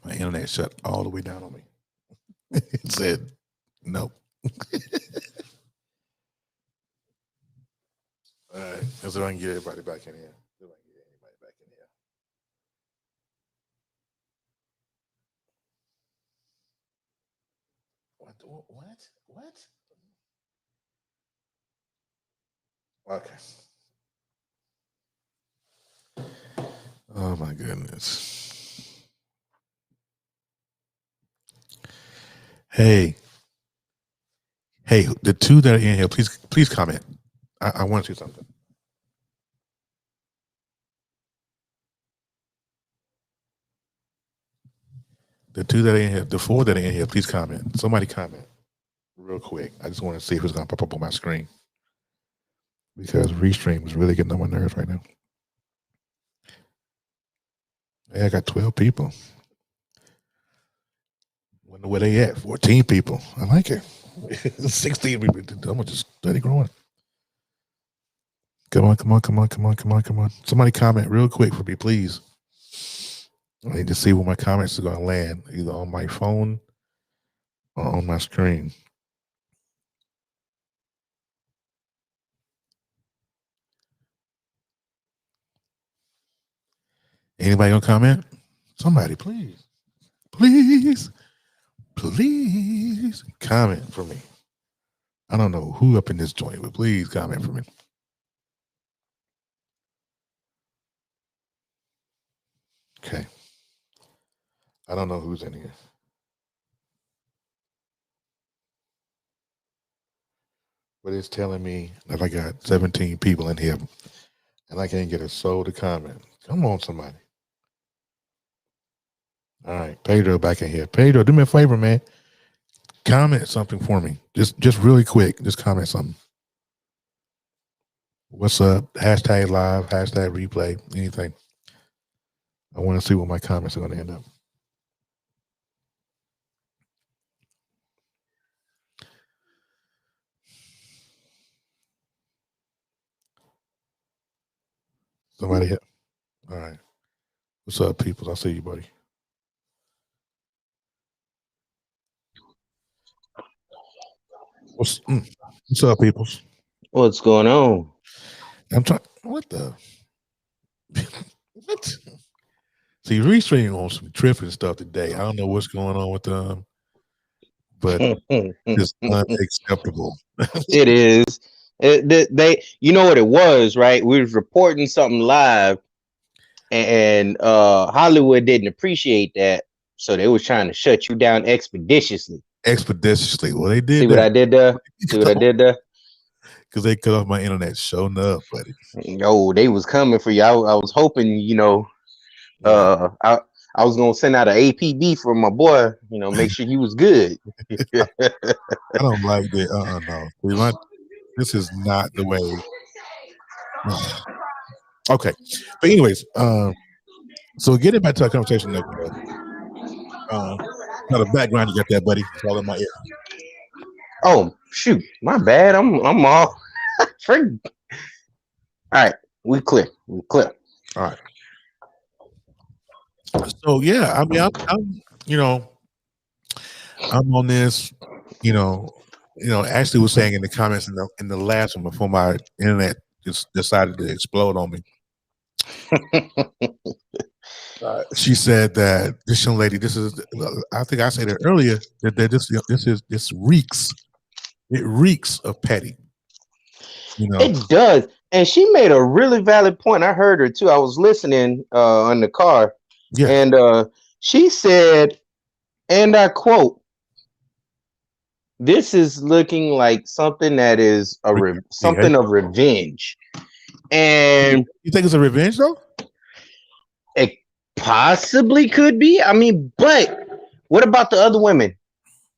My internet shut all the way down on me. It said nope. All right, let's see if I can get everybody back in here. See if I can get anybody back in here. What? What? Okay. Oh my goodness. Hey, the two that are in here, please comment. I want to see something. The two that are in here, the four that are in here, please comment. Somebody comment real quick. I just want to see if it's going to pop up on my screen because Restream is really getting on my nerves right now. Hey, I got 12 people. Wonder where they at? 14 people. I like it. 16 people. I'm gonna just steady growing. Come on. Somebody comment real quick for me, please. I need to see where my comments are gonna land, either on my phone or on my screen. Anybody gonna comment? Somebody, please. Please comment for me. I don't know who up in this joint, but please comment for me. Okay. I don't know who's in here. But it's telling me that I got 17 people in here and I can't get a soul to comment. Come on, somebody. All right, Pedro back in here. Pedro, do me a favor, man. Comment something for me. Just really quick. Just comment something. What's up? Hashtag live, hashtag replay, anything. I want to see what my comments are going to end up. Somebody hit. All right. What's up, people? I see you, buddy. What's up, peoples? What's going on? I'm trying. What the? What? See, Restream on some tripping stuff today. I don't know what's going on with them, but it's unacceptable. It is. They, you know what it was, right? We was reporting something live, and Hollywood didn't appreciate that, so they was trying to shut you down expeditiously. Expeditiously. Well, they did. See what I did there? See what I did there? Because they cut off my internet, showing up, buddy. No, they was coming for you. I was hoping, I was gonna send out an APB for my boy, make sure he was good. I don't like that. No. This is not the way. Okay. But anyways, so getting back to our conversation now the background you got there, buddy. It's all in my ear. Oh shoot, my bad. I'm all all right, we clear. All right. So yeah, I mean, I'm on this. Ashley was saying in the comments in the last one before my internet just decided to explode on me. She said that this young lady, I think I said it earlier, that this reeks. It reeks of petty. It does. And she made a really valid point. I heard her too. I was listening in the car. Yeah. And she said, and I quote, "This is looking like something that is something of revenge." And you think it's a revenge though? It possibly could be. I mean, but what about the other women?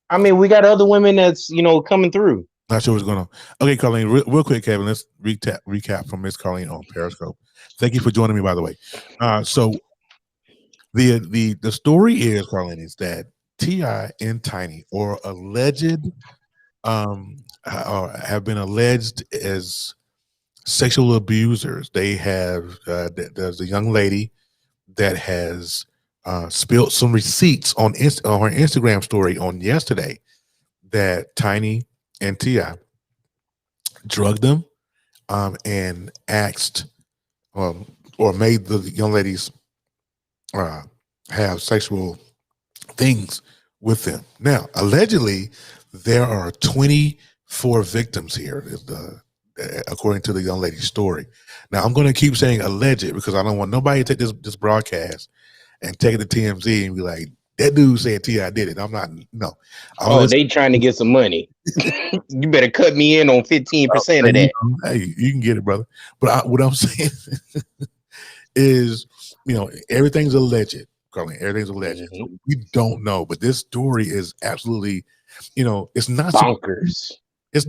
I mean, we got other women that's coming through. Not sure what's going on. Okay, Carlene, real quick, Kevin. Let's recap from Miss Carlene on Periscope. Thank you for joining me, by the way. So the story is, Carlene, is that T.I. and Tiny or alleged have been alleged as sexual abusers. They have there's a young lady that has spilled some receipts on on her Instagram story on yesterday that Tiny and Ti drugged them and asked or made the young ladies uh, have sexual things with them. Now, allegedly, there are 24 victims here, according to the young lady's story. Now, I'm going to keep saying alleged because I don't want nobody to take this broadcast and take it to TMZ and be like, that dude said Ti did it. I'm not. No, all Oh, this. they trying to get some money. You better cut me in on 15% of Hey, that. hey, you can get it, brother. But what I'm saying is, everything's alleged, Carlin. Everything's alleged. Hmm. So we don't know, but this story is absolutely, it's not. Bonkers. It's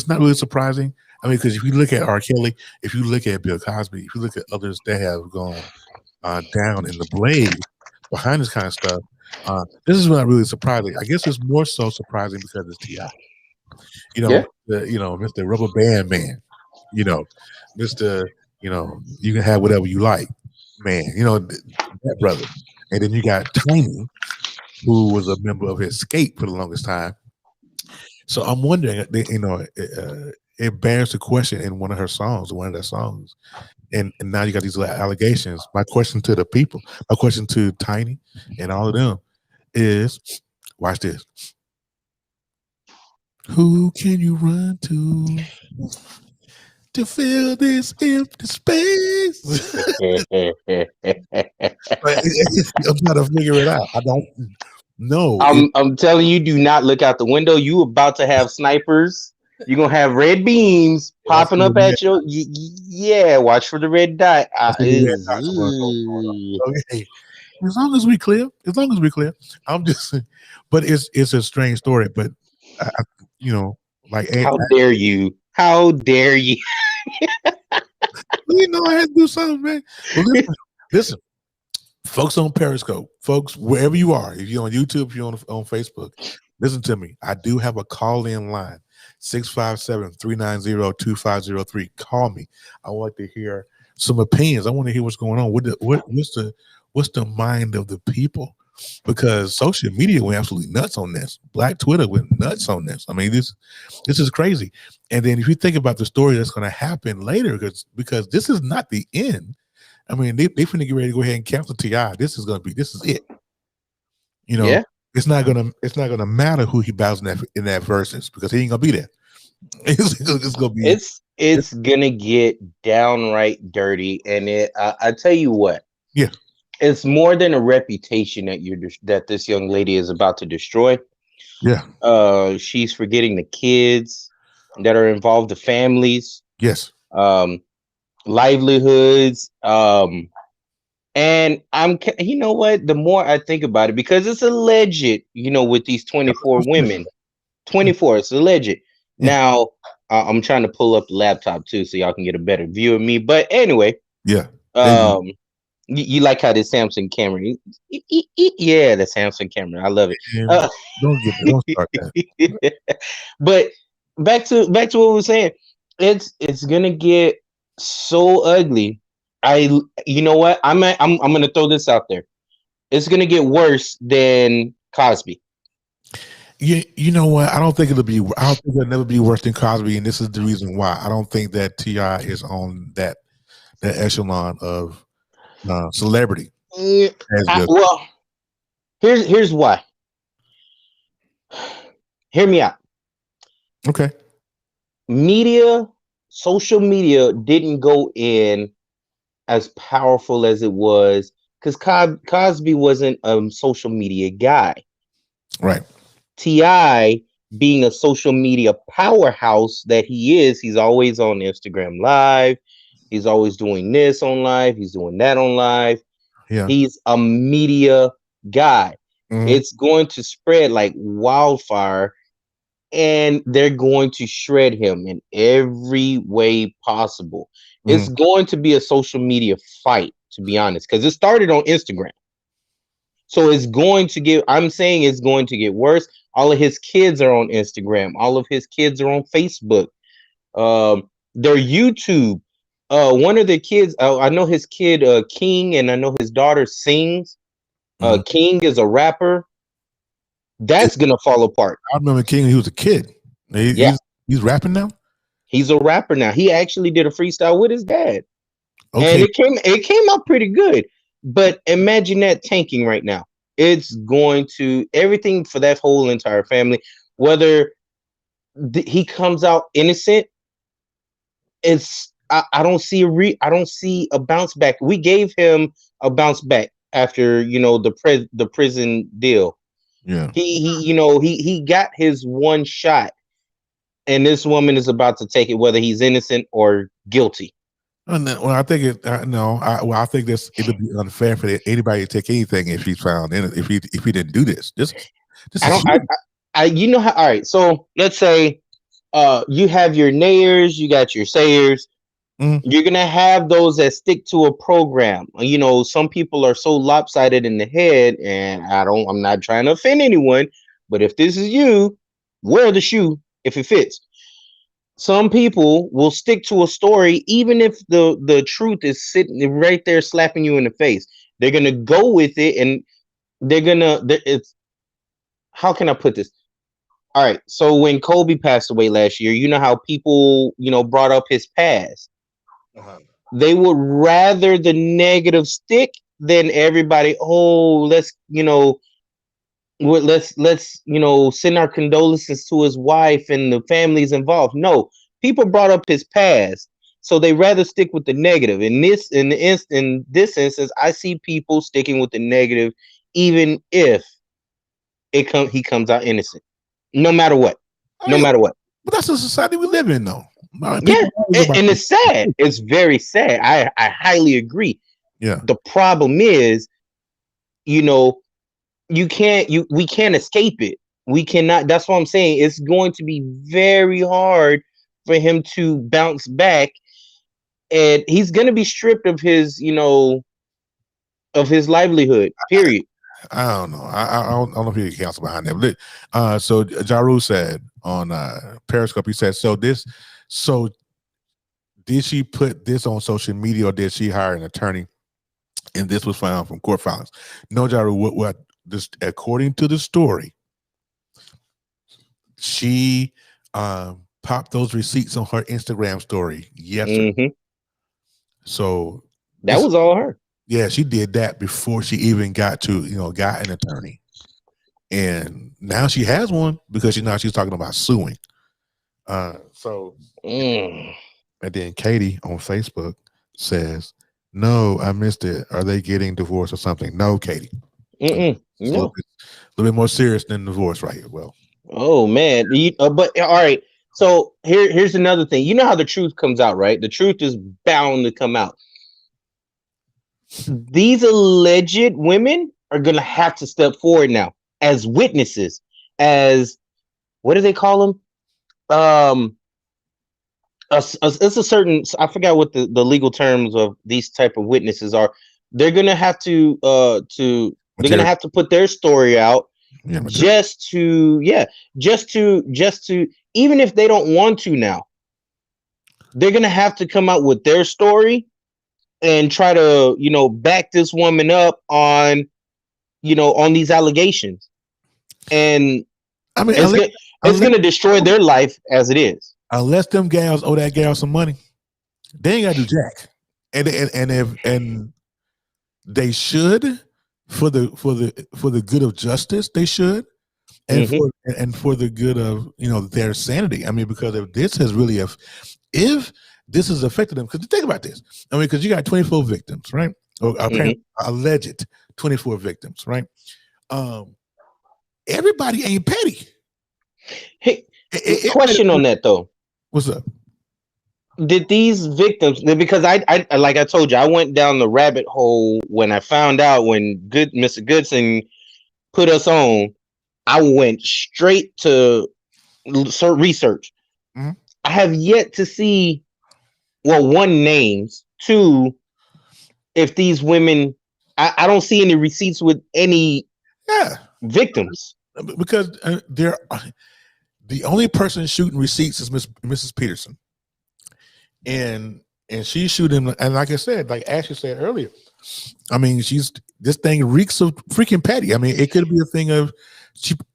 not really surprising. I mean, because if you look at R. Kelly, if you look at Bill Cosby, if you look at others that have gone down in the blade behind this kind of stuff, this is not really surprising. I guess it's more so surprising because it's Ti. Yeah. Mr. Rubber Band Man, you know, Mr. You can have whatever you like, man. That brother, and then you got Tiny, who was a member of Escape for the longest time. So I'm wondering, it bears the question in one of her songs, one of their songs, and now you got these allegations. My question to the people, my question to Tiny and all of them is, watch this. Who can you run to fill this empty space? But I'm trying to figure it out. I don't know. I'm telling you, do not look out the window. You about to have snipers. You're gonna have red beams I see popping the up red, at you. Yeah, watch for the red dot. I see the red dots on what's going on. Okay, as long as we clear, I'm just. But it's a strange story. But I you know, like How dare you? How dare you? I had to do something, man. Well, listen. Folks on Periscope, folks, wherever you are, if you're on YouTube, if you're on Facebook, listen to me. I do have a call-in line, 657-390-2503. Call me. I want to hear some opinions. I want to hear what's going on. What's the mind of the people? Because social media went absolutely nuts on this. Black Twitter went nuts on this. I mean, this is crazy. And then if you think about the story that's going to happen later, because this is not the end. I mean, they finna get ready to go ahead and cancel Ti. This is it. You know, Yeah, it's not gonna matter who he battles in that versus because he ain't gonna be there. It's gonna be it's gonna get downright dirty, and I tell you what, yeah, it's more than a reputation that this young lady is about to destroy. yeah, She's forgetting the kids that are involved, the families, yes, um, livelihoods, and you know what? The more I think about it, because it's alleged, with these 24 women, yeah, 24, it's alleged. yeah, Now, I'm trying to pull up the laptop too, so y'all can get a better view of me. But anyway, yeah. There you um, you like how this Samsung camera? Yeah, the Samsung camera. I love it. go. And don't start that. But back to what we were saying. It's gonna get so ugly. You know what? I'm gonna throw this out there. It's gonna get worse than Cosby. You know what? I don't think it'll never be worse than Cosby, and this is the reason why. I don't think that Ti is on that echelon of celebrity Mm, as good. well, here's why. Hear me out. Okay, Media, social media didn't go in as powerful as it was because Cosby wasn't a social media guy. right. Ti, being a social media powerhouse that he is, he's always on Instagram Live. He's always doing this on live. He's doing that on live. Yeah. He's a media guy. Hmm. It's going to spread like wildfire, and they're going to shred him in every way possible. Hmm. It's going to be a social media fight, to be honest, because it started on Instagram. So I'm saying it's going to get worse. All of his kids are on Instagram. All of his kids are on Facebook. Their YouTube. One of the kids, I know his kid, King, and I know his daughter sings. Mhm. King is a rapper. That's gonna fall apart. I remember King. He was a kid. Yeah, He's rapping now. he's a rapper now. He actually did a freestyle with his dad, and Okay. it came out pretty good. But imagine that tanking right now. It's going to everything for that whole entire family. Whether he comes out innocent, I don't see I don't see a bounce back. We gave him a bounce back after the prison deal. Yeah. He got his one shot, and this woman is about to take it, whether he's innocent or guilty. And then, well, I think it. No, I think this it'd be unfair for anybody to take anything if he's found in it. If he didn't do this, this I is don't. I. huge. You know how? All right. So let's say, you have your nayers, you got your sayers. Mhm. You're gonna have those that stick to a program. Some people are so lopsided in the head, and I'm not trying to offend anyone, but if this is you, wear the shoe if it fits. Some people will stick to a story even if the truth is sitting right there slapping you in the face. They're gonna go with it, and it's how can I put this? All right, so when Kobe passed away last year, you know how people brought up his past. Uh-huh. They would rather the negative stick than everybody. Oh, let's send our condolences to his wife and the families involved. No, people brought up his past, so they rather stick with the negative. In this instance, I see people sticking with the negative, even if he comes out innocent, no matter what, I no mean, matter what. but that's the society we live in, though. Yeah, People always go and, by. and it's sad. It's very sad. I highly agree. Yeah. The problem is, you know, we can't escape it. We cannot. That's what I'm saying. It's going to be very hard for him to bounce back, and he's going to be stripped of his livelihood. Period. I don't know. I don't know if he can cancel behind that. But, so Jaru said on Periscope, he said, so did she put this on social media or did she hire an attorney? And this was found from court filings. No, Jaru, what this according to the story, she popped those receipts on her Instagram story yesterday. Hmm. So That this, was all her. yeah, she did that before she even got an attorney. And now she has one because she's talking about suing. So Mm. and then Katie on Facebook says, "No, I missed it. Are they getting divorced or something?" No, Katie. It's No. a little bit more serious than divorce right here. Well, Oh man. But all right. So here's another thing. You know how the truth comes out, right? The truth is bound to come out. These alleged women are gonna have to step forward now as witnesses, as what do they call them? It's a certain, I forgot what the legal terms of these type of witnesses are. They're gonna have they're gonna material, have to put their story out yeah, material. just to yeah just to even if they don't want to now, they're gonna have to come out with their story and try to back this woman up on these allegations, and I mean, it's gonna it's unless gonna destroy their life as it is. unless them gals owe that gal some money, they ain't gotta do jack. And they should for the good of justice, they should. Hmm. And for the good of their sanity. I mean, because if this has really if this has affected them, because think about this. I mean, because you got 24 victims, right? Or Hmm. apparently alleged 24 victims, right? Everybody ain't petty. Hey, Everybody, question on that though. what's up? Did these victims, because I like I told you, I went down the rabbit hole when I found out when good Mr. Goodson put us on. I went straight to research. Mhm. I have yet to see, well, one, names, two, if these women, I don't see any receipts with any Yeah, victims. because they're the only person shooting receipts is Mrs. Peterson, and she's shooting. And like I said, like Ashley said earlier, I mean, this thing reeks of freaking petty. I mean, it could be a thing of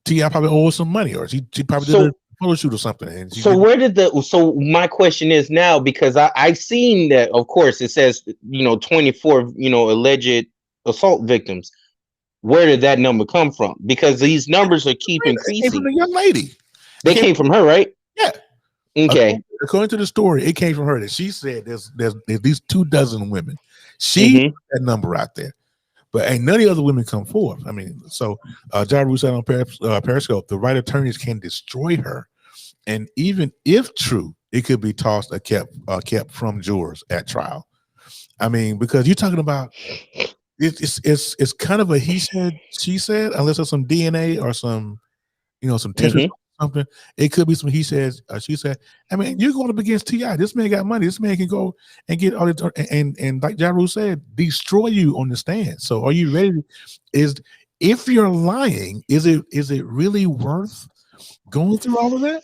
Ti probably owes some money, or she probably did a So photo shoot or something, and she so didn't. where did the so my question is now, because I seen that, of course it says 24 alleged assault victims. Where did that number come from? Because these numbers are keep It came from increasing. the young lady. It They came, came from her, right? yeah. Okay. According to the story, it came from her that she said there's at least 2 dozen women. She Mm-hmm. put that number out there, but ain't none of the other women come forth. I mean, so Ja Rule said on Periscope, the right attorneys can destroy her, and even if true, it could be tossed or kept from jurors at trial. I mean, because you're talking about it's kind of a he said she said, unless there's some DNA or some test Mm-hmm. results or something. It could be some he says, she said. I mean, you're going up against Ti. This man got money. This man can go and get all the and like Ja Rule said, destroy you on the stand. So are you ready? Is if you're lying, is it really worth going through all of that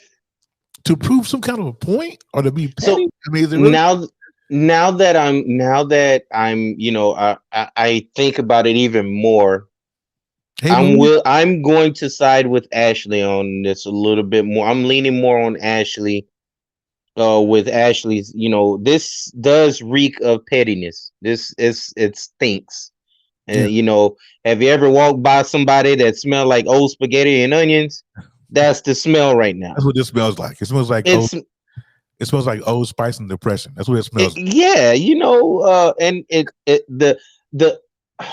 to prove some kind of a point or to be So petty? I mean, is it really? now I think about it even more. Hey, Marie. I'm going to side with Ashley on this a little bit more. I'm leaning more on Ashley. With Ashley's, this does reek of pettiness. This is it stinks. Yeah, And have you ever walked by somebody that smelled like old spaghetti and onions? That's the smell right now. that's what this smells like. It smells like It's it smells like Old Spice and depression. That's what it smells like. yeah, and the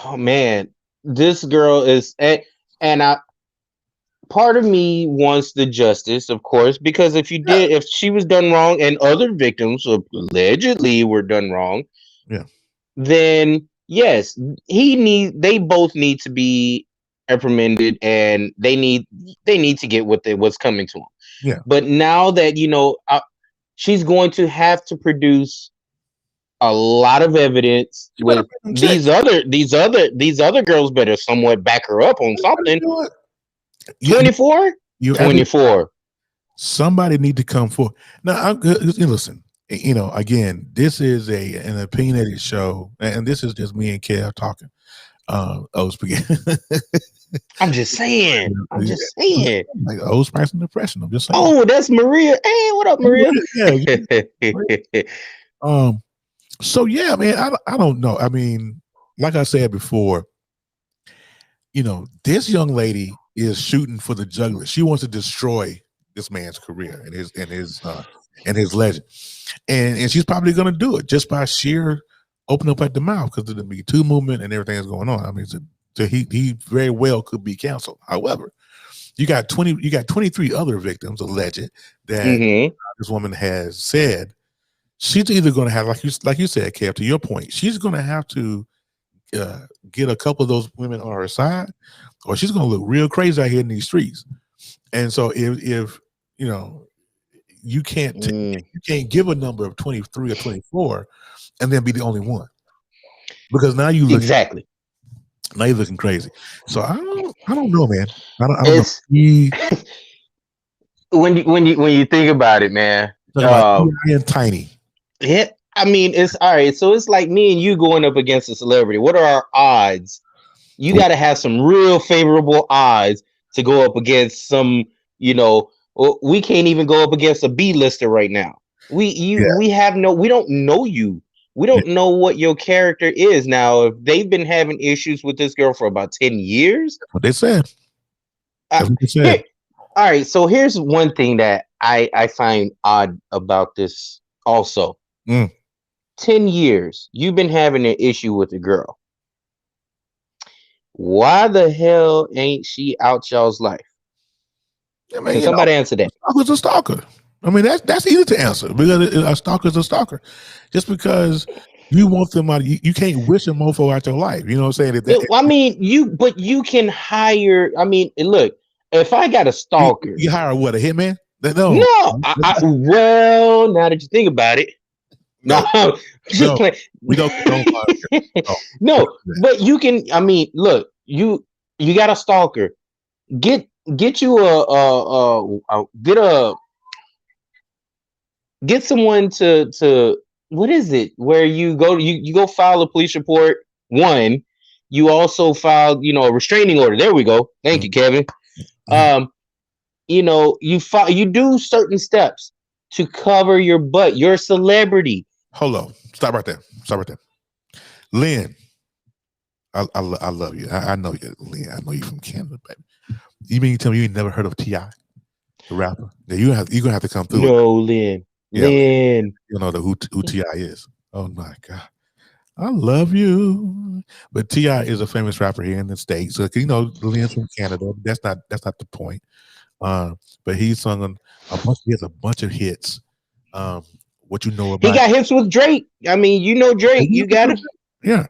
oh man, this girl is and I part of me wants the justice, of course, because Yeah, if she was done wrong and other victims allegedly were done wrong, yeah, then yes, they both need to be reprimanded, and they need to get what's coming to them. yeah. But now that she's going to have to produce a lot of evidence You better with pay them checks. these other girls better somewhat back her up on You something. know what? You, you, 24, you absolutely. 24. Somebody need to come forward. Now, listen. Again, this is an opinionated show, and this is just me and Kev talking. Old spaghetti, I'm just saying. I'm just saying. like Old Spice and depression. I'm just saying. Oh, that's Maria. Hey, what up, Maria? Yeah. Um. So yeah, man. I don't know. I mean, like I said before, this young lady is shooting for the jugular. She wants to destroy this man's career and his legend, and she's probably going to do it just by sheer open up at the mouth because of the Me Too movement and everything that's going on. I mean, he very well could be canceled. However, you got 23 other victims alleged that Mm-hmm. this woman has said she's either going to have, like you said, Kev, to your point, she's going to have to get a couple of those women on her side, or she's going to look real crazy out here in these streets. And so if you can't you can't give a number of 23 or 24 and then be the only one, because Exactly. now you're looking crazy. So I don't know, man. I don't It's know. when you think about it, man. Talking about and tiny. Yeah, I mean, it's all right. So it's like me and you going up against a celebrity. What are our odds? You got to have some real favorable odds to go up against some. We can't even go up against a B-lister right now. Yeah, We don't know you. We yeah. don't know what your character is now. If they've been having issues with this girl for about 10 years, That's what they said. uh, That's what they here, said. all right. So here's one thing that I find odd about this. Also, Mm. 10 years you've been having an issue with a girl. Why the hell ain't she out y'all's life? I Can mean, somebody answer a that? stalker's a stalker. I mean, that's easy to answer because a stalker's a stalker. Just because you want them out, you can't wish a mofo out your life. You know what I'm saying? I mean, but you can hire. I mean, look, if I got a stalker, You hire what, a hitman? No, no, well, now that you think about it, no, no, I'm just no. playing. We don't condone violence. No, we No, don't do that. but you can. I mean, look, you got a stalker. Get you get someone to what is it where you go file a police report, one, You also filed, a restraining order. There we go. Thank Mm, you, Kevin. yeah. Um, you do certain steps to cover your butt. You're a celebrity. Hold on. Stop right there. Stop right there. Lynn, I love you. I know you, Lynn. I know you from Canada, baby. You mean you tell me you ain't never heard of T.I., the rapper? Yeah, you're gonna have to come through it. No, Lynn. Yeah, Lynn. Lynn. You know who T.I. is. Oh my God. I love you. But T.I. is a famous rapper here in the States. So Lynn's from Canada. That's not the point. But he's sung he has a bunch of hits. Um, what you know He about got hits with Drake. I mean, Drake. You got him. Yeah.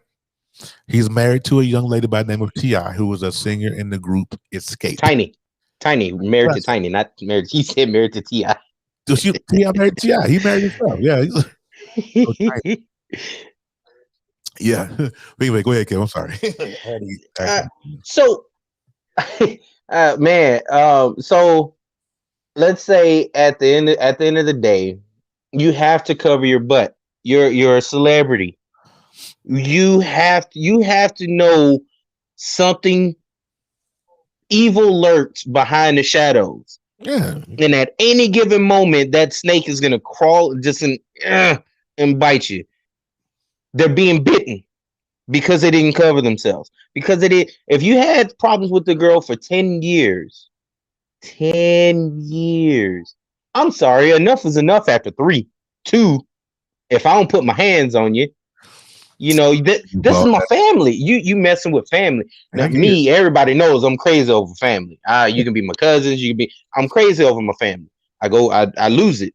He's married to a young lady by the name of T.I., who was a singer in the group Escape. Tiny. Tiny. Married to Yes. Tiny, not married. He said married to T.I. So T.I. married T.I. He married himself. Yeah. So yeah. Anyway, go ahead, Kim. I'm sorry. uh, so, man, so let's say at the end of the day, you have to cover your butt. You're a celebrity. You have to know something evil lurks behind the shadows. Yeah. And at any given moment, that snake is gonna crawl and bite you. They're being bitten because they didn't cover themselves. Because it did. If you had problems with the girl for 10 years, 10 years. I'm sorry, enough is enough after three. Two, if I don't put my hands on you, this is Well, my family. You messing with family. I Now get it. me, everybody knows I'm crazy over family. You can be my cousins, I'm crazy over my family. I lose it.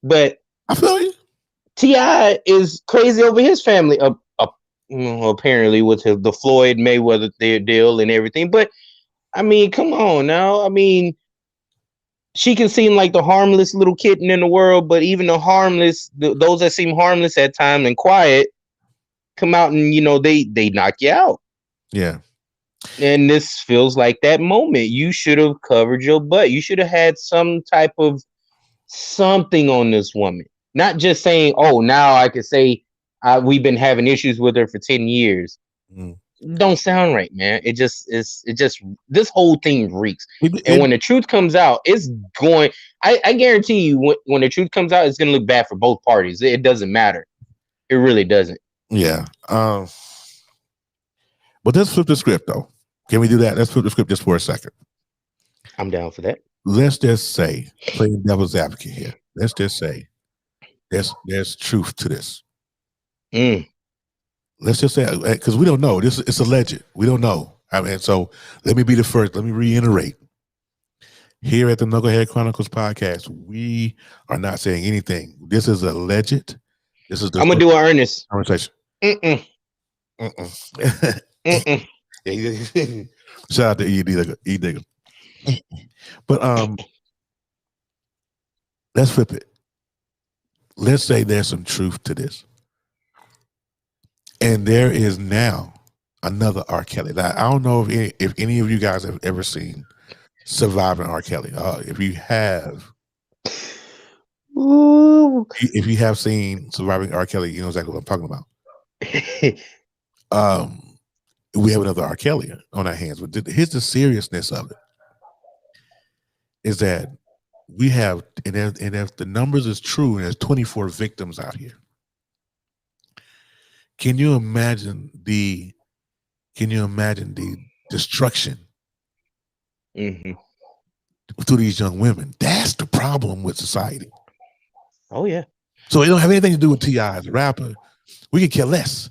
But I feel you. Ti is crazy over his family. Apparently with the Floyd Mayweather deal and everything. But I mean, come on now. I mean, she can seem like the harmless little kitten in the world, but even those that seem harmless at times and quiet, come out and they knock you out. Yeah. And this feels like that moment. You should have covered your butt. You should have had some type of something on this woman, not just saying, "Oh, now I can say we've been having issues with her for 10 years." Mm. Don't sound right, man. It just is. It just this whole thing reeks. And It, when the truth comes out, it's going. I guarantee you, when the truth comes out, it's going to look bad for both parties. It doesn't matter. It really doesn't. yeah. But let's flip the script, though. Can we do that? Let's flip the script just for a second. I'm down for that. Let's just say, playing devil's advocate here. Let's just say there's truth to this. Mm. Let's just say, because we don't know. It's alleged. We don't know. I mean, so let me be the first. Let me reiterate. Here at the Knucklehead Chronicles podcast, we are not saying anything. This is alleged. This is the I'm gonna do an earnest. conversation. Mm-mm. Mm-mm. Mm-mm. Shout out to E Digger. But let's flip it. Let's say there's some truth to this. And there is now another R. Kelly. Now, I don't know if any of you guys have ever seen Surviving R. Kelly. If you have, Ooh. if you have seen Surviving R. Kelly, you know exactly what I'm talking about. We have another R. Kelly on our hands. But here's the seriousness of it: is that we have, and if the numbers is true, and there's 24 victims out here. Can you imagine the destruction Mm-hmm. to these young women? That's the problem with society. Oh yeah. So it don't have anything to do with T.I. as a rapper. We can care less.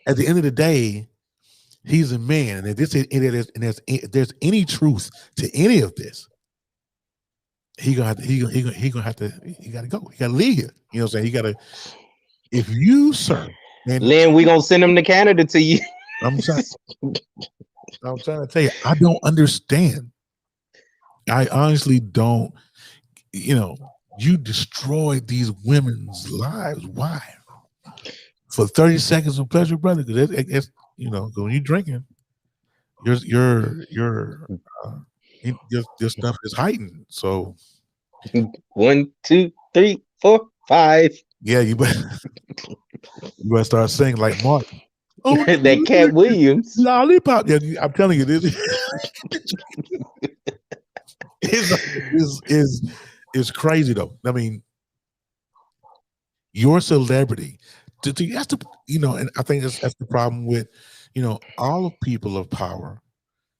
At the end of the day, he's a man, and if there's any truth to any of this, he gonna have to, he gotta go. He gotta leave here. You know what I'm saying? He gotta. If you, sir, and Lynn, we gonna send him to Canada to you. I'm trying, I'm trying to tell you, I don't understand. I honestly don't. You destroyed these women's lives. Why? For 30 seconds of pleasure, brother? Because it's when you're drinking, your your stuff is heightened. So 1, 2, 3, 4, 5. yeah, you better start singing like Martin. Oh, That Cat Williams. lollipop. Yeah, I'm telling you, this is is crazy though. I mean, your celebrity. That's the and I think that's the problem with all of people of power.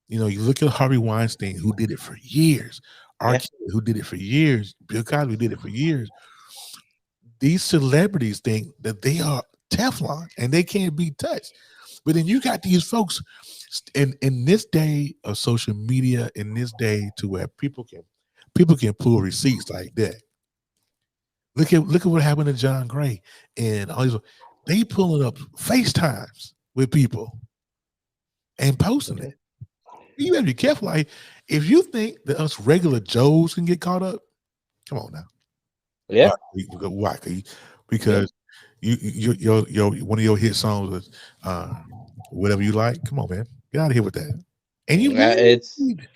You look at Harvey Weinstein, who did it for years, R. Yeah, Kelly, who did it for years, Bill Cosby did it for years. These celebrities think that they are Teflon and they can't be touched. But then you got these folks in this day of social media, in this day to where people can pull receipts like that. Look at what happened to John Gray and all these. They pulling up FaceTimes with people and posting it. You gotta be careful. Like, if you think that us regular Joes can get caught up, come on now. yeah, Why? yeah. Because your one of your hit songs was whatever you like. Come on, man, get out of here with that. And you It's married.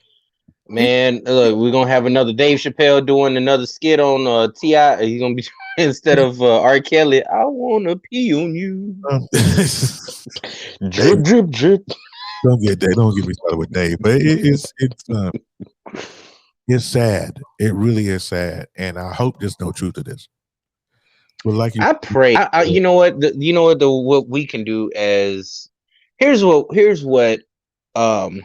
And man. Look, we're gonna have another Dave Chappelle doing another skit on Ti. He's gonna be instead of R. Kelly. I wanna pee on you. um, Drip, Dave, drip, drip. don't get me started with Dave. But it's sad. It really is sad, and I hope there's no truth to this. But like you, I pray. You know what? You know what? What we can do as um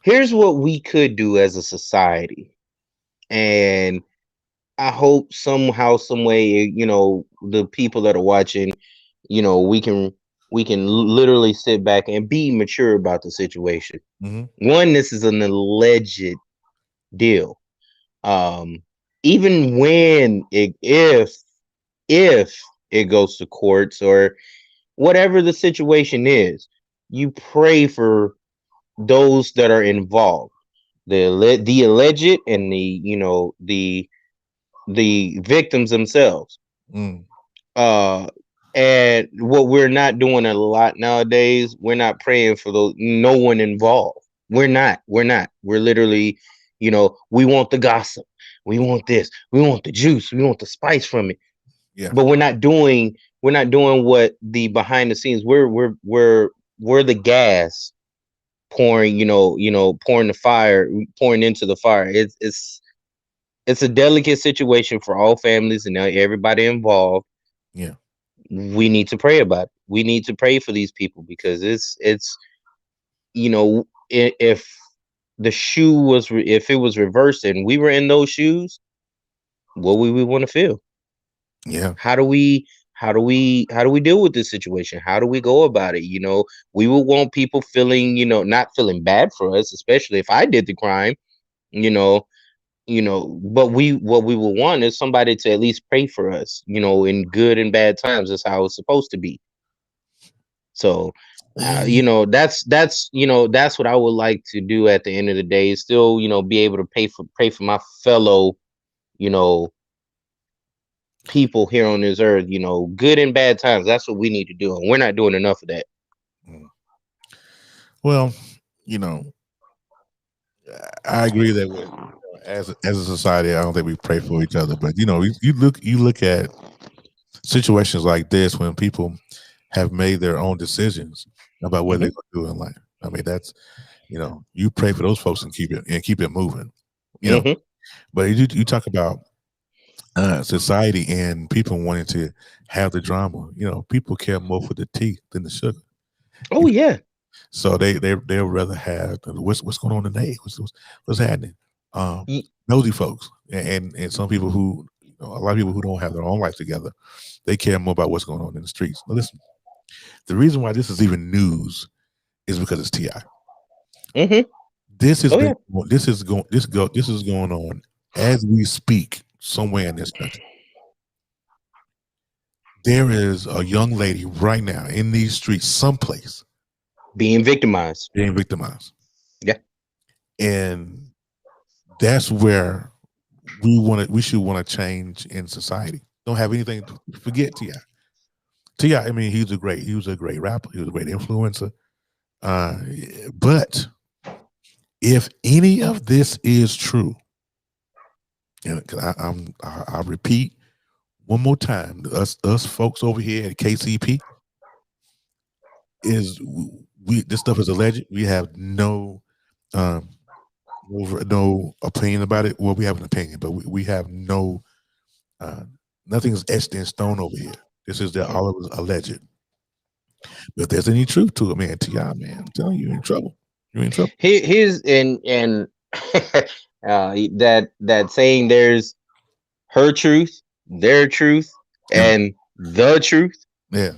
here's what we could do as a society, and I hope somehow, some way, the people that are watching, we can literally sit back and be mature about the situation. mhm, One, this is an alleged deal. Um, Even when if it goes to courts or whatever the situation is, you pray for those that are involved, the alleged and the victims themselves. mm, Uh, and what we're not doing a lot nowadays, we're not praying for those no one involved. We're not. We're literally, we want the gossip, we want this, we want the juice, we want the spice from it, yeah, but we're not doing what the behind the scenes. We're the gas pouring, pouring the fire, pouring into the fire. It's a delicate situation for all families and everybody involved. yeah, We need to pray about it. We need to pray for these people because it's if the shoe was if it was reversed and we were in those shoes, what would we want to feel? yeah, How do we deal with this situation? How do we go about it? We would want people feeling, not feeling bad for us, especially if I did the crime, you know, but what we would want is somebody to at least pray for us, in good and bad times. That's how it's supposed to be. So, yeah, that's what I would like to do at the end of the day. Is still, be able to pray for my fellow, you know, people here on this earth. Good and bad times. That's what we need to do, and we're not doing enough of that. mm. Well, you know, I agree that as a society, I don't think we pray for each other. But you look at situations like this when people have made their own decisions about what they're Hmm. going to do in life. I mean, that's you pray for those folks and keep it moving. You know, Hmm. but you talk about society and people wanting to have the drama. People care more for the tea than the sugar. Oh yeah. So they'll rather have what's going on today, what's happening. Um, Y- Nosy folks and some people who a lot of people who don't have their own life together, they care more about what's going on in the streets. Now listen, the reason why this is even news is because it's Ti. hmm This has Oh been yeah. this is going on as we speak somewhere in this country. There is a young lady right now in these streets, someplace, Being victimized. being victimized, Yeah. and that's where we should want to change in society. Don't have anything to forget Ti. Ti, I mean, he was a great rapper, he was a great influencer. Uh, but if any of this is true, and 'cause I repeat one more time, us folks over here at KCP. is we this stuff is alleged. We have um no opinion about it. Well, we have an opinion, but we have no uh nothing's etched in stone over here. This is that all of it is alleged. But if there's any truth to it, man, Ti, man, I'm telling you, you're in trouble. You're in trouble. His and that saying there's her truth, their truth, Yeah, and the truth. yeah.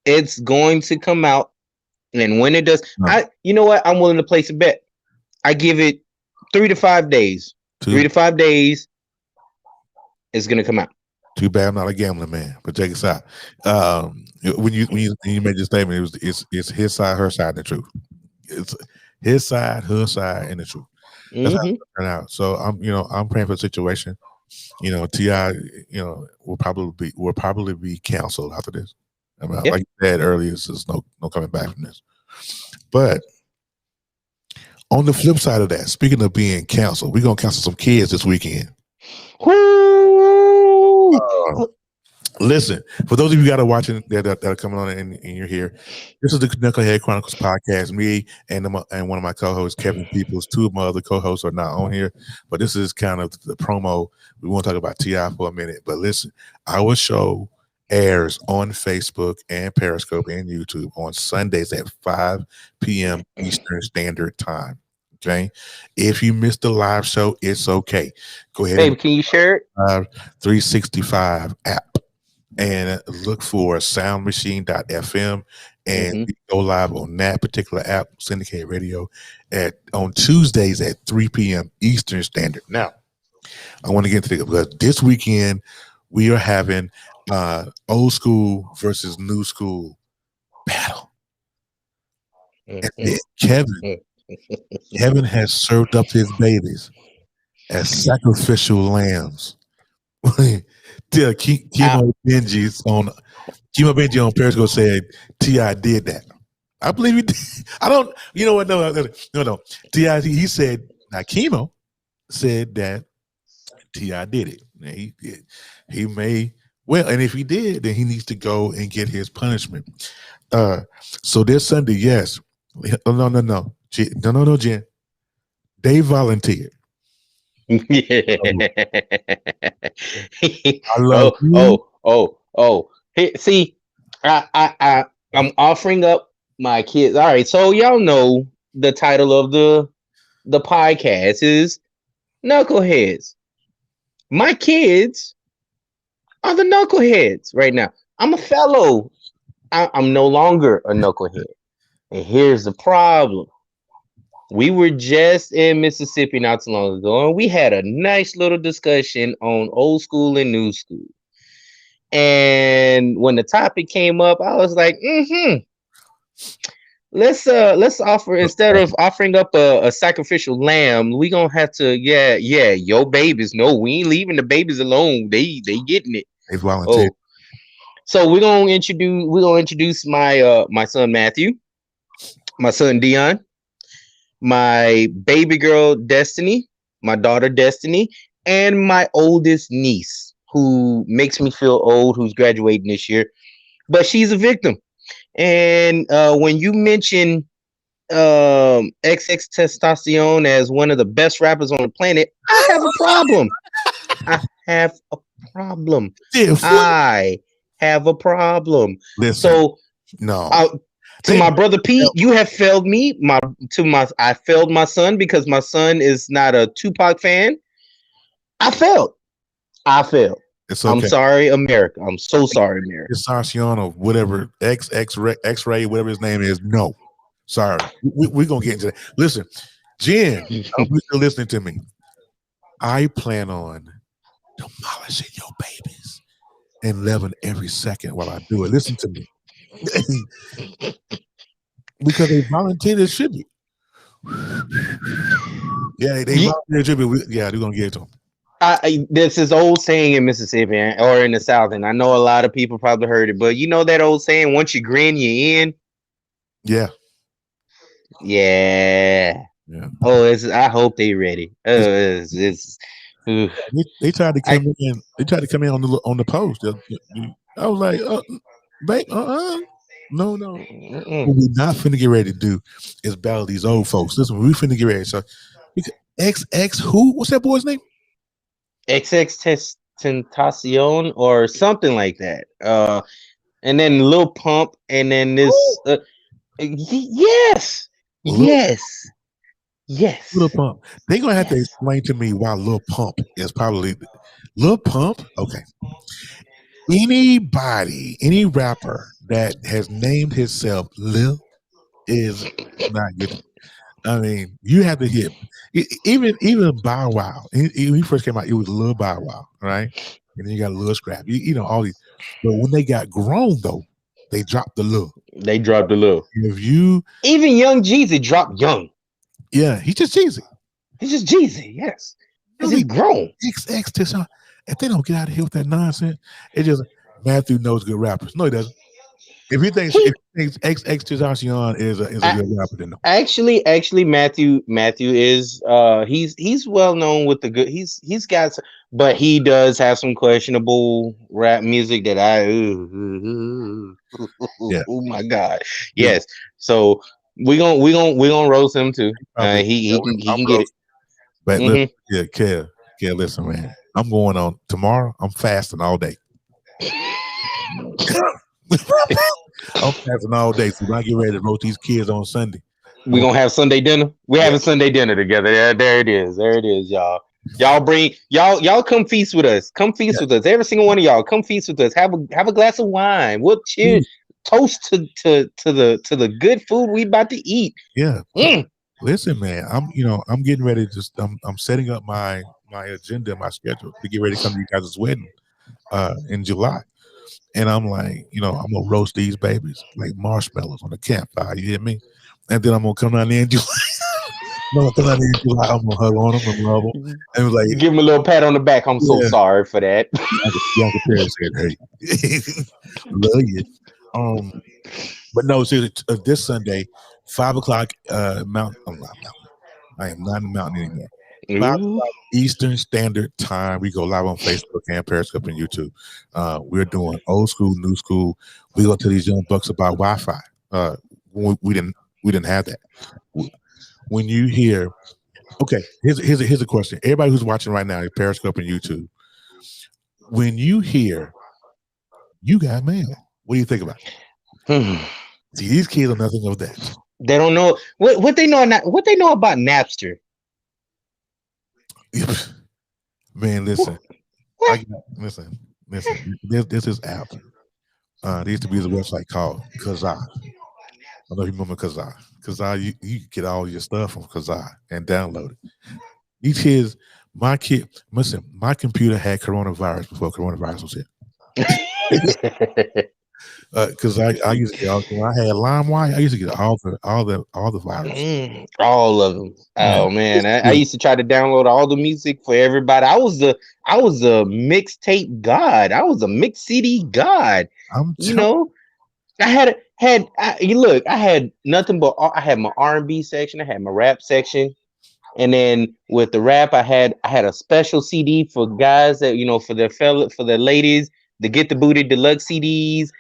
It's going to come out, and when it does, No, I you know what? I'm willing to place a bet. I give it 3 to 5 days. Three too to five days, it's gonna come out. too bad I'm not a gambling man. But check this out. When you made your statement, it's his side, her side, and the truth. It's his side, her side, and the truth. That's how it's Hmm. gonna turn out. So I'm praying for the situation. Ti, will probably be canceled after this. I mean, Yeah. like you said earlier, there's no coming back from this. But on the flip side of that, speaking of being canceled, we're gonna cancel some kids this weekend. Woo! Uh, Listen, for those of you that are watching that are coming on and you're here, this is the Knucklehead Chronicles podcast. Me and one of my co-hosts, Kevin Peoples. Two of my other co-hosts are not on here, but this is kind of the promo. We want to talk about Ti for a minute, but listen, our show airs on Facebook and Periscope and YouTube on Sundays at 5 p.m. Eastern Standard Time. Okay, if you missed the live show, it's okay. Go ahead and Baby, can you share it? 365 app and look for soundmachine.fm and Hmm. we go live on that particular app, syndicated radio, at on Tuesdays at 3 p.m. Eastern Standard. Now, I want to get into the because this weekend we are having old school versus new school battle. And then Kevin has served up his babies as sacrificial lambs. Tell I, Kimo Benji on Periscope said Ti did that. I believe he did. I don't. You know what? No. Ti he said. Now Kimo said that Ti did it. And he did. He may. Well, and if he did, then he needs to go and get his punishment. So this Sunday, yes. Oh, no, Jen. They volunteered. So, I love oh, you. oh, oh, oh. See, I'm offering up my kids. All right, so y'all know the title of the podcast is Knuckleheads. My kids are the Knuckleheads right now. I'm a fellow. I'm no longer a knucklehead. And here's the problem. We were just in Mississippi not too long ago, and we had a nice little discussion on old school and new school. And when the topic came up, I was like, let's offer, instead of offering up a sacrificial lamb, we gonna have to, yeah, your babies. No, we ain't leaving the babies alone. They getting it. They volunteered. Oh, so we're gonna introduce my son Matthew, my son Dion, my baby girl Destiny, my daughter Destiny, and my oldest niece, who makes me feel old, who's graduating this year, but she's a victim. And when you mention XX Testosterone as one of the best rappers on the planet, I have a problem. I have a problem. Yeah, I have a problem. listen, So, no. uh, to They my brother Pete, you have failed me. I failed my son because my son is not a Tupac fan. I failed. I failed. it's I'm okay. sorry, America. I'm so sorry, America. Testosterone or whatever X-ray, whatever his name is. No, sorry, we're gonna get into that. Listen, Jen, I hope you're still listening to me. I plan on demolishing your babies and loving every second while I do it. Listen to me, because they volunteered this tribute. Yeah, they Ye- volunteered tribute. Yeah, they're gonna get it to them. There's this old saying in Mississippi or in the South, and I know a lot of people probably heard it, but you know that old saying, once you grin, you're in? Yeah, Yeah. yeah. Oh, I hope they ready. Oof. They tried to I come in. They tried to come in on the post. I was like, babe, No, no. Mm-mm. What we not finna get ready to do is battle these old folks. Listen, we finna get ready. So, XX who? What's that boy's name? XX Tentacion or something like that. And then Lil Pump, and then this. Yes, Lil, yes, Lil yes, Pump. They gonna have to yes. explain to me why Lil Pump is probably Lil Pump. Okay, anybody, any rapper that has named himself Lil is not good. I mean, you have to hit even Bow Wow. When he first came out, it was Lil Bow Wow, right? And then you got Lil Scrap. You know all these. But when they got grown though, they dropped the Lil. They dropped a little. If you, Even Young Jeezy dropped Young. yeah, he just cheesy. He's just Jeezy, yes, because he's Really, grown. XX to some. If they don't get out of here with that nonsense, it just Matthew knows good rappers. No, he doesn't. If He he thinks XX Tentacion is a I, good rapper, then no. actually Matthew is he's well known with the good. He's got but he does have some questionable rap music that Yeah, oh my god, yeah, yes. So we gonna roast him too. probably. He I'm can get roasting. it. But listen, Hmm. yeah, Kev, listen, man. I'm going on tomorrow. I'm fasting all day. I'm fasting all day. So when I get ready to roast these kids on Sunday, I'm We gonna, gonna have Sunday dinner. We yeah, having Sunday dinner together. There it is. There it is, y'all. Y'all come feast with us. Come feast yeah, with us. Every single one of y'all come feast with us. Have a glass of wine. We'll cheer, please, toast to the good food we about to eat. yeah. Mm. Listen, man. I'm getting ready to just I'm setting up my agenda, my schedule to get ready to come to you guys' wedding in July. And I'm like, I'm gonna roast these babies like marshmallows on the campfire. You hear me? And then I'm gonna come down there and do. I'm gonna come down there and do. I'm gonna hug on them and love them. And it was like, Give him a little pat on the back. I'm so yeah, sorry for that. Uncle Perry said, "Hey, love you." Um, but no, seriously, this Sunday, 5 o'clock, Mountain. I'm not Mountain. I am not in Mountain anymore. Five Ooh. o'clock Eastern Standard Time. We go live on Facebook and Periscope and YouTube. We're doing old school, new school. We go to these young bucks about Wi-Fi. We didn't have that. When you hear, okay, here's a question. Everybody who's watching right now, Periscope and YouTube, when you hear you got mail, what do you think about? See, these kids are nothing of that. They don't know what they know. What they know about Napster. Man, listen, What? listen. This is app. There used to be a website called Kazaa. I don't know if you remember Kazaa. Kazaa, you get all your stuff from Kazaa and download it. These kids, listen, my computer had coronavirus before coronavirus was here. Because I used to get when I had LimeWire, I used to get all the viruses. All of them. Man, Oh man, I yeah, used to try to download all the music for everybody. I was a mixtape god. I was a mix CD god. I'm You telling know, I you look. I had nothing but I had my R&B section. I had my rap section, and then with the rap, I had a special CD for guys that for their ladies, the Get the Booty Deluxe CDs.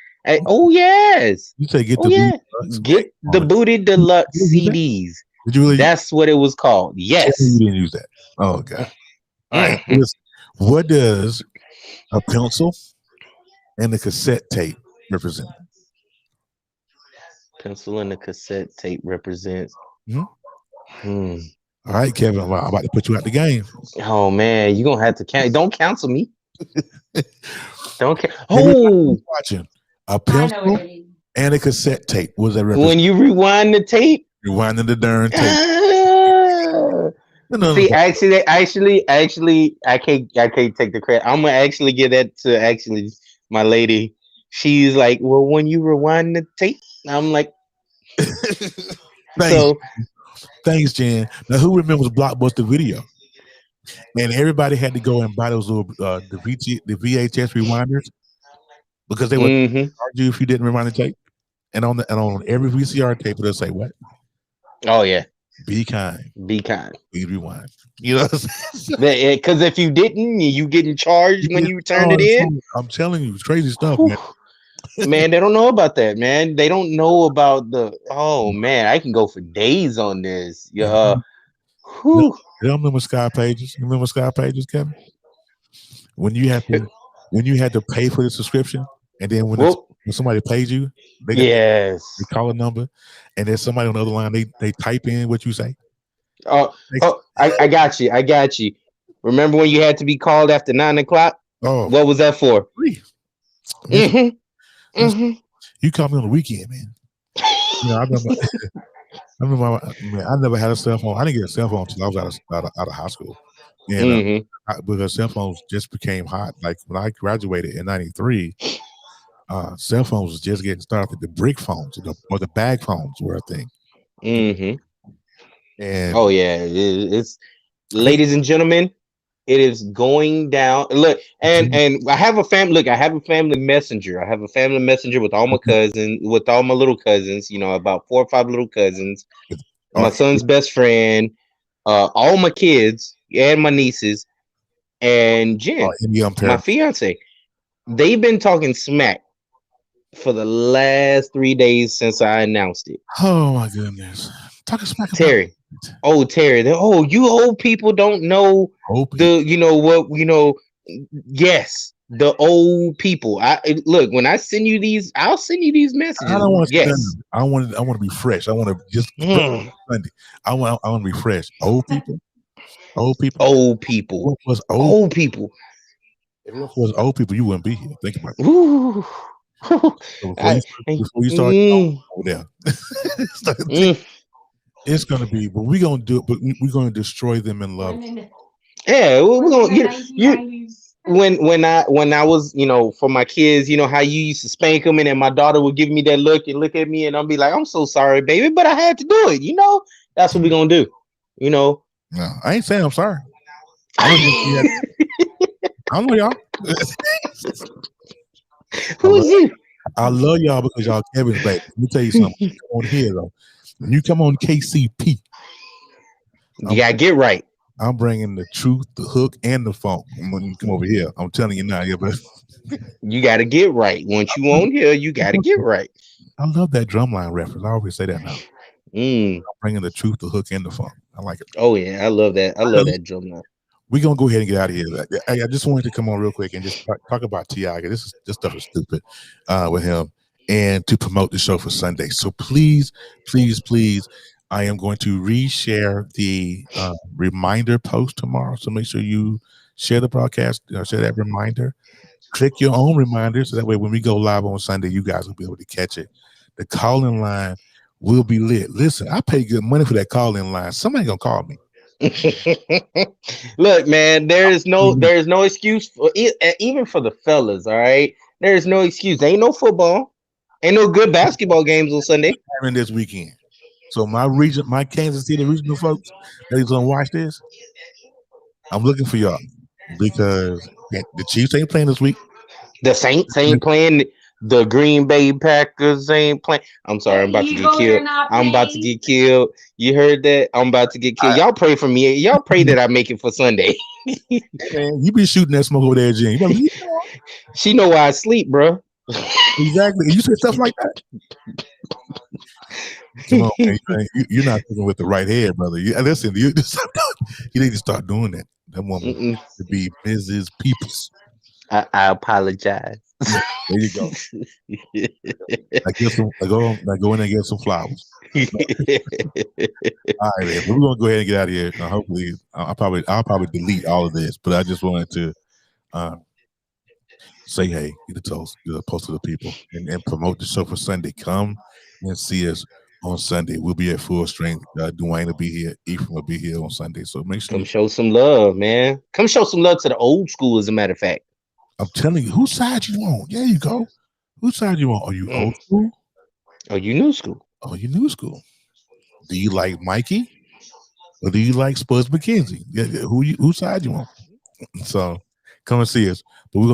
Oh yes, you say get oh the boot yeah, bucks, man. Get Come the on. Booty You Deluxe use that? CDs. Did you really That's what it was called. tell me you Yes. didn't use that? Oh god. All right. Mhm. Listen, what does a pencil and a cassette tape represent? Pencil and the cassette tape represents. Mhm. Hmm. All right, Kevin. I'm about to put you out the game. Oh man, you gonna have to don't cancel me. Don't Everybody Oh, who's watching, a pencil and a cassette tape. What does that when represent? you rewind the tape. Rewinding the darn tape. Ah. No. See, actually, I can't take the credit. I'm gonna actually give that to actually my lady. She's like, well, when you rewind the tape, I'm like, Thanks, so. thanks, Jen. Now, who remembers Blockbuster Video? And everybody had to go and buy those little the VHS rewinders because they would Hmm. charge you if you didn't rewind the tape. And on every VCR tape, it'll say what? Oh yeah, Be kind, be kind. please rewind. You know what I'm saying? Because if you didn't, you getting You charged when get you turned it charged in. for it. I'm telling you, it's crazy stuff, Whew. man. Man, they don't know about that, man. They don't know about the. Oh man, I can go for days on this. Yeah. Yeah. You Whew. don't remember Sky Pages? You remember Sky Pages, Kevin? When you had to when you had to pay for the subscription, and then Well, when somebody pays you, they yes. call a number, and there's somebody on the other line. They type in what you say. Oh, They- I got you. I got you. Remember when you had to be called after 9 o'clock? oh, What was that for? free. Miss, Mm-hmm. miss, Mm-hmm. you call me on the weekend, man. You know, I remember, man, I never had a cell phone. I didn't get a cell phone until I was out of high school, and Mm-hmm. because cell phones just became hot. Like when I graduated in '93, cell phones was just getting started. The brick phones or the bag phones were a thing, Mm-hmm. and Oh yeah. It's I think ladies and gentlemen, it is going down. Look, and I have a family. Look, I have a family messenger. I have a family messenger with all my cousins, with all my little cousins. You know, about 4 or 5 little cousins. uh, My son's best friend, all my kids and my nieces, and Jen, any my parent. fiance. They've been talking smack for the last 3 days since I announced it. Oh my goodness, talking smack about Terry, oh Terry, oh you old people don't know old the people. yes, the old people. Look, when I send you these, I'll send you these I messages. don't want to sit Yes. down. I want to be fresh. I want to just Hmm. Sunday. I want to be fresh. Old people. Old people. Old people. What was old? Old people. If it was old people, you wouldn't be here. Think about it. Ooh. So I, before you start mm, over there, mm. it's gonna be. But we're gonna do it. But we're gonna destroy them in love. Yeah, we're gonna you when I was, for my kids, how you used to spank them, and then my daughter would give me that look and look at me, and I'll be like, I'm so sorry, baby, but I had to do it. That's what we're gonna do. You know. No, I ain't saying I'm sorry. I'm just yeah. I know y'all. I Who love, is you? I love y'all because y'all Kevin's baby. Let me tell you something. Come on here though. When you come on KCP, You I'm gotta get right. I'm bringing the truth, the hook, and the funk. When you come over here, I'm telling you now. Yeah, but You gotta get right. Once you on here, you gotta get right. I love that drumline reference. I always say that now. Mm. I'm bringing the truth, the hook, and the funk. I like it. Oh yeah, I love that. I love that drum line. We're gonna go ahead and get out of here. I just wanted to come on real quick and just talk about Ti. This stuff is stupid with him, and to promote the show for Sunday. So please, please, please, I am going to reshare the reminder post tomorrow. So make sure you share the broadcast, share that reminder. Click your own reminder so that way when we go live on Sunday, you guys will be able to catch it. The call-in line will be lit. Listen, I pay good money for that call-in line. Somebody gonna call me. Look, man, there is no excuse for even for the fellas. All right, there is no excuse. Ain't no football, ain't no good basketball games on Sunday. Having this weekend. So my Kansas City regional folks that's gonna watch this, I'm looking for y'all because the Chiefs ain't playing this week. The Saints ain't playing. The Green Bay Packers ain't playing. I'm sorry, I'm about to get killed. I'm about to get killed. You heard that? I'm about to get killed. Y'all pray for me. Y'all pray that I make it for Sunday. Man, you be shooting that smoke over there, Jen. You better leave She know why I sleep, bro. exactly. You say stuff like that. Come on, man. You're not thinking with the right head, brother. Listen, you need to start doing that. That woman Mm-mm. to be Mrs. Peoples. I apologize. Yeah, there you go. Go in there and get some flowers. All right, man. But we're gonna go ahead and get out of here. Hopefully, I'll probably delete all of this, but I just wanted to uh, say, hey, get the toast, get a post to the people, and promote the show for Sunday. Come and see us on Sunday. We'll be at full strength. Dwayne will be here. Ethan will be here on Sunday. So make sure Come show some love, man. Come show some love to the old school, as a matter of fact. I'm telling you, whose side you on? There you go. Whose side you on? Are you Mm. old school? Oh, you new school. Or are you new school? Do you like Mikey? Or do you like Spuds McKenzie? Whose side you on? So come and see us. But we're gonna